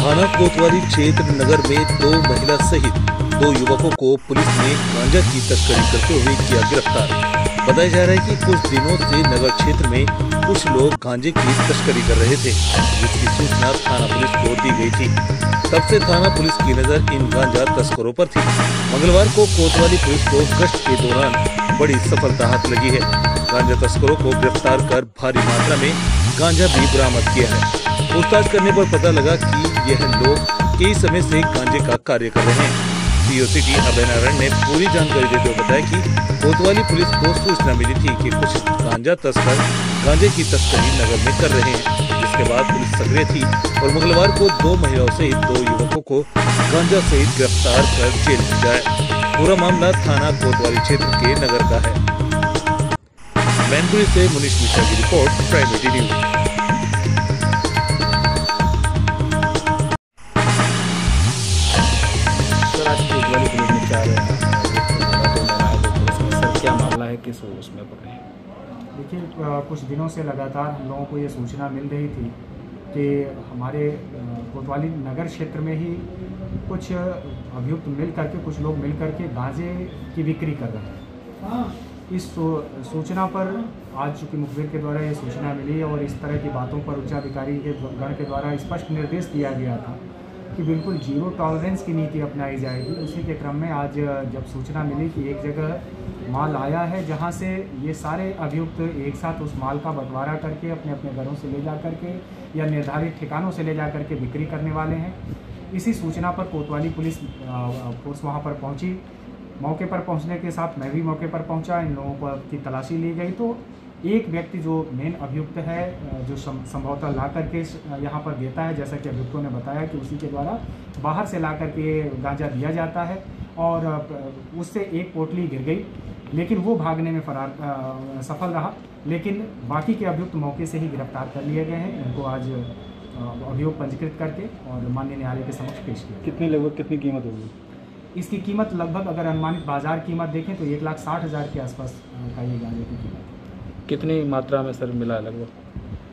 थाना कोतवाली क्षेत्र नगर में 2 महिला सहित 2 युवकों को पुलिस ने गांजा की तस्करी करते हुए किया गिरफ्तार। बताया जा रहा है कि कुछ दिनों से नगर क्षेत्र में कुछ लोग गांजे की तस्करी कर रहे थे, जिसकी सूचना थाना पुलिस को दी गई थी। तब से थाना पुलिस की नजर इन गांजा तस्करों पर थी। मंगलवार को कोतवाली पुलिस को गश्त के दौरान बड़ी सफलता हाथ लगी है। गांजा तस्करों को गिरफ्तार कर भारी मात्रा में गांजा भी बरामद किया है। पूछताछ करने पर पता लगा कि यह लोग कई समय से गांजे का कार्य कर रहे हैं। सीओ सिटी अभय नारायण ने पूरी जानकारी देते हुए बताया कि कोतवाली पुलिस को सूचना मिली थी कि कुछ गांजा तस्कर गांजे की तस्करी नगर में कर रहे हैं, जिसके बाद पुलिस सक्रिय थी और मंगलवार को 2 महिलाओं सहित 2 युवकों को गांजा सहित गिरफ्तार कर जेल भिजवाया। पूरा मामला थाना कोतवाली क्षेत्र के नगर का है। मैनपुरी से मुनीश मिश्रा की रिपोर्ट, प्राइम न्यूज। कोतवाली पुलिस में 4 सर क्या मामला है, किस उसमें पकड़े हैं? देखिए, कुछ दिनों से लगातार हम लोगों को ये सूचना मिल रही थी कि हमारे कोतवाली नगर क्षेत्र में ही कुछ अभियुक्त मिल करके कुछ लोग मिल करके गांजे की बिक्री कर रहे हैं। इस सूचना पर आज चूँकि मुखबिर के द्वारा ये सूचना मिली और इस तरह की बातों पर उच्चाधिकारी के गण के द्वारा स्पष्ट निर्देश दिया गया था कि बिल्कुल जीरो टॉलरेंस की नीति अपनाई जाएगी। उसी के क्रम में आज जब सूचना मिली कि एक जगह माल आया है जहां से ये सारे अभियुक्त एक साथ उस माल का बंटवारा करके अपने अपने घरों से ले जा करके या निर्धारित ठिकानों से ले जा करके बिक्री करने वाले हैं, इसी सूचना पर कोतवाली पुलिस फोर्स वहां पर पहुंची। मौके पर पहुंचने के साथ मैं भी मौके पर पहुंचा। इन लोगों की तलाशी ली गई तो एक व्यक्ति जो मेन अभियुक्त है, जो संभवतः ला करके यहाँ पर देता है, जैसा कि अभियुक्तों ने बताया कि उसी के द्वारा बाहर से ला करके गांजा दिया जाता है और उससे एक पोटली गिर गई, लेकिन वो भागने में सफल रहा। लेकिन बाकी के अभियुक्त मौके से ही गिरफ्तार कर लिए गए हैं। इनको आज अभियोग पंजीकृत करके और माननीय न्यायालय के समक्ष पेश किया। लगभग कितनी कीमत होगी? इसकी कीमत लगभग अगर अनुमानित बाजार कीमत देखें तो 1,60,000 के आसपास का ये गांजे की कीमत है। कितनी मात्रा में सर मिला है लगभग?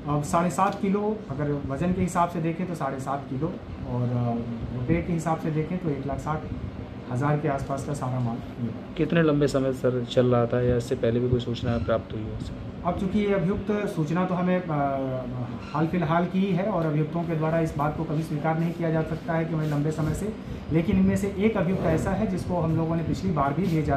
अब 7.5 किलो, अगर वजन के हिसाब से देखें तो 7.5 किलो और रुपये के हिसाब से देखें तो 1,60,000 के आसपास का सारा माल मिला। कितने लंबे समय सर चल रहा था या इससे पहले भी कोई सूचना प्राप्त हुई है? अब चूँकि ये अभियुक्त सूचना तो हमें हाल फिलहाल की ही है और अभियुक्तों के द्वारा इस बात को कभी स्वीकार नहीं किया जा सकता है कि वही लंबे समय से, लेकिन इनमें से एक अभियुक्त ऐसा है जिसको हम लोगों ने पिछली बार भी भेजा